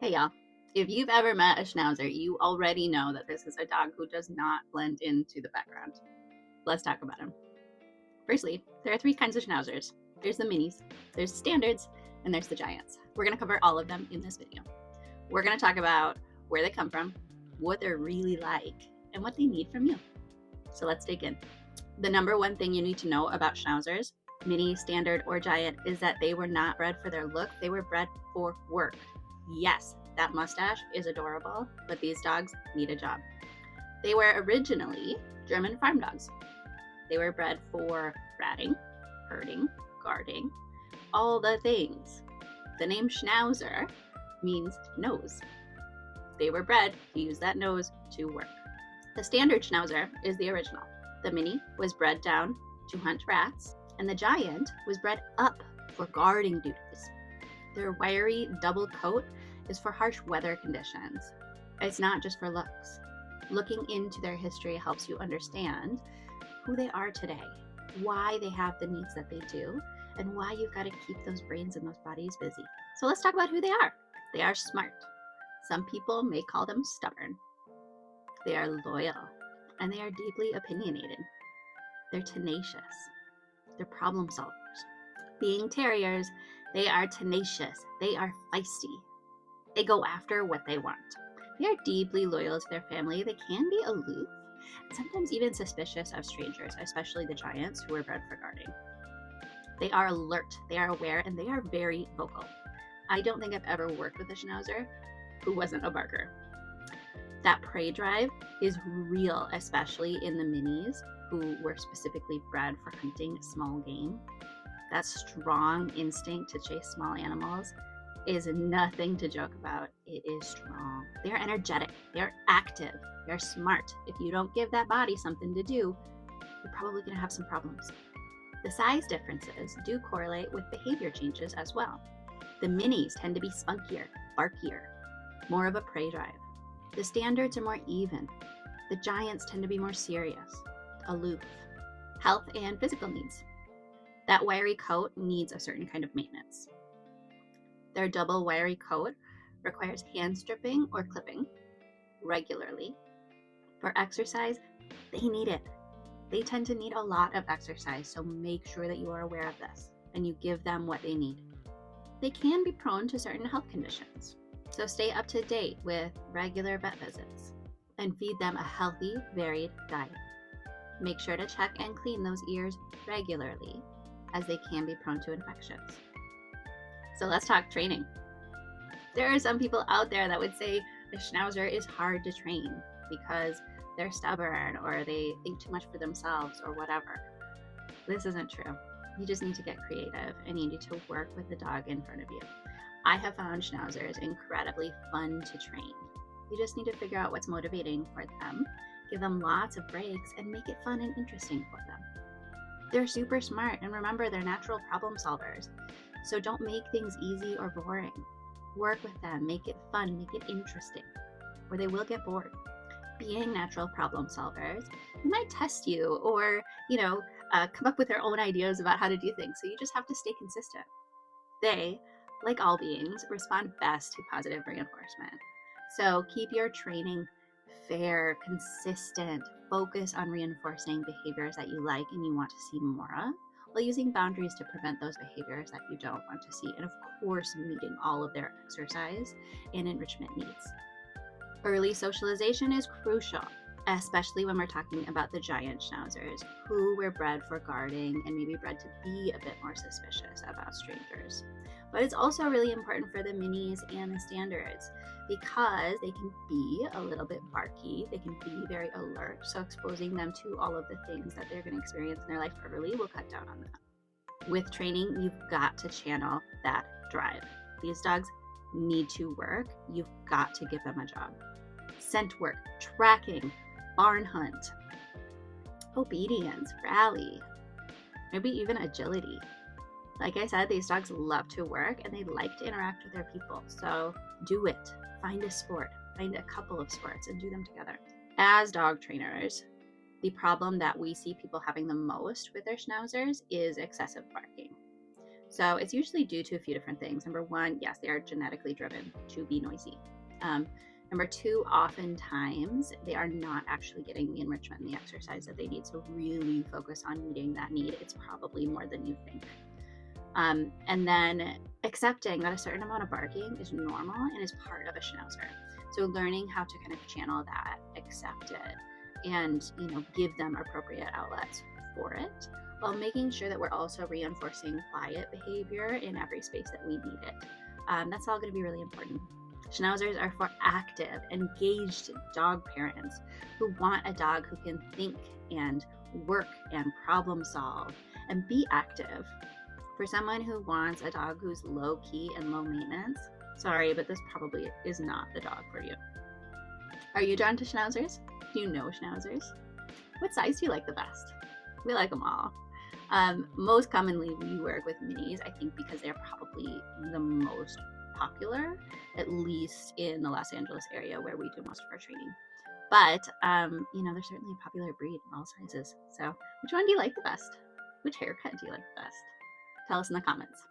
Hey y'all, if you've ever met a Schnauzer, you already know that this is a dog who does not blend into the background. Let's talk about him. Firstly, there are three kinds of Schnauzers. There's the minis, there's the standards, and there's the giants. We're going to cover all of them in this video. We're going to talk about where they come from, what they're really like, and what they need from you. So let's dig in. The number one thing you need to know about Schnauzers, mini, standard, or giant, is that they were not bred for their look, they were bred for work. Yes, that mustache is adorable, but these dogs need a job. They were originally German farm dogs. They were bred for ratting, herding, guarding, all the things. The name Schnauzer means nose. They were bred to use that nose to work. The standard Schnauzer is the original. The mini was bred down to hunt rats, and the giant was bred up for guarding duties. Their wiry double coat is for harsh weather conditions. It's not just for looks. Looking into their history helps you understand who they are today, why they have the needs that they do, and why you've got to keep those brains and those bodies busy. So let's talk about who they are. They are smart. Some people may call them stubborn. They are loyal, and they are deeply opinionated. They're tenacious. They're problem solvers. Being terriers, they are tenacious. They are feisty. They go after what they want. They are deeply loyal to their family. They can be aloof, and sometimes even suspicious of strangers, especially the giants who are bred for guarding. They are alert, they are aware, and they are very vocal. I don't think I've ever worked with a Schnauzer who wasn't a barker. That prey drive is real, especially in the minis who were specifically bred for hunting small game. That strong instinct to chase small animals is nothing to joke about. It is strong. They are energetic. They are active. They are smart. If you don't give that body something to do, you're probably going to have some problems. The size differences do correlate with behavior changes as well. The minis tend to be spunkier, barkier, more of a prey drive. The standards are more even. The giants tend to be more serious, aloof. Health and physical needs. That wiry coat needs a certain kind of maintenance. Their double wiry coat requires hand stripping or clipping regularly. For exercise, they need it. They tend to need a lot of exercise, so make sure that you are aware of this and you give them what they need. They can be prone to certain health conditions, so stay up to date with regular vet visits and feed them a healthy, varied diet. Make sure to check and clean those ears regularly, as they can be prone to infections. So let's talk training. There are some people out there that would say the Schnauzer is hard to train because they're stubborn or they think too much for themselves or whatever. This isn't true. You just need to get creative and you need to work with the dog in front of you. I have found Schnauzers incredibly fun to train. You just need to figure out what's motivating for them, give them lots of breaks, and make it fun and interesting for them. They're super smart, and remember, they're natural problem solvers. So don't make things easy or boring. Work with them, make it fun, make it interesting, or they will get bored. Being natural problem solvers, they might test you or, come up with their own ideas about how to do things. So you just have to stay consistent. They, like all beings, respond best to positive reinforcement. So keep your training fair, consistent, focus on reinforcing behaviors that you like and you want to see more of, while using boundaries to prevent those behaviors that you don't want to see, and of course meeting all of their exercise and enrichment needs. Early socialization is crucial, especially when we're talking about the giant Schnauzers, who were bred for guarding and maybe bred to be a bit more suspicious about strangers. But it's also really important for the minis and the standards because they can be a little bit barky, they can be very alert, so exposing them to all of the things that they're going to experience in their life early will cut down on that. With training, you've got to channel that drive. These dogs need to work. You've got to give them a job. Scent work, tracking, barn hunt, obedience, rally, maybe even agility. Like I said, these dogs love to work and they like to interact with their people. So do it. Find a sport, find a couple of sports and do them together. As dog trainers, the problem that we see people having the most with their Schnauzers is excessive barking. So it's usually due to a few different things. Number one, yes, they are genetically driven to be noisy. Number two, oftentimes they are not actually getting the enrichment and the exercise that they need. So really focus on meeting that need. It's probably more than you think. And then accepting that a certain amount of barking is normal and is part of a Schnauzer. So learning how to kind of channel that, accept it, and give them appropriate outlets for it, while making sure that we're also reinforcing quiet behavior in every space that we need it. That's all going to be really important. Schnauzers are for active, engaged dog parents who want a dog who can think and work and problem solve and be active. For someone who wants a dog who's low key and low maintenance, sorry, but this probably is not the dog for you. Are you drawn to Schnauzers? Do you know Schnauzers? What size do you like the best? We like them all. Most commonly we work with minis, I think, because they're probably the most popular, at least in the Los Angeles area where we do most of our training. But they're certainly a popular breed in all sizes. So which one do you like the best? Which haircut do you like the best? Tell us in the comments.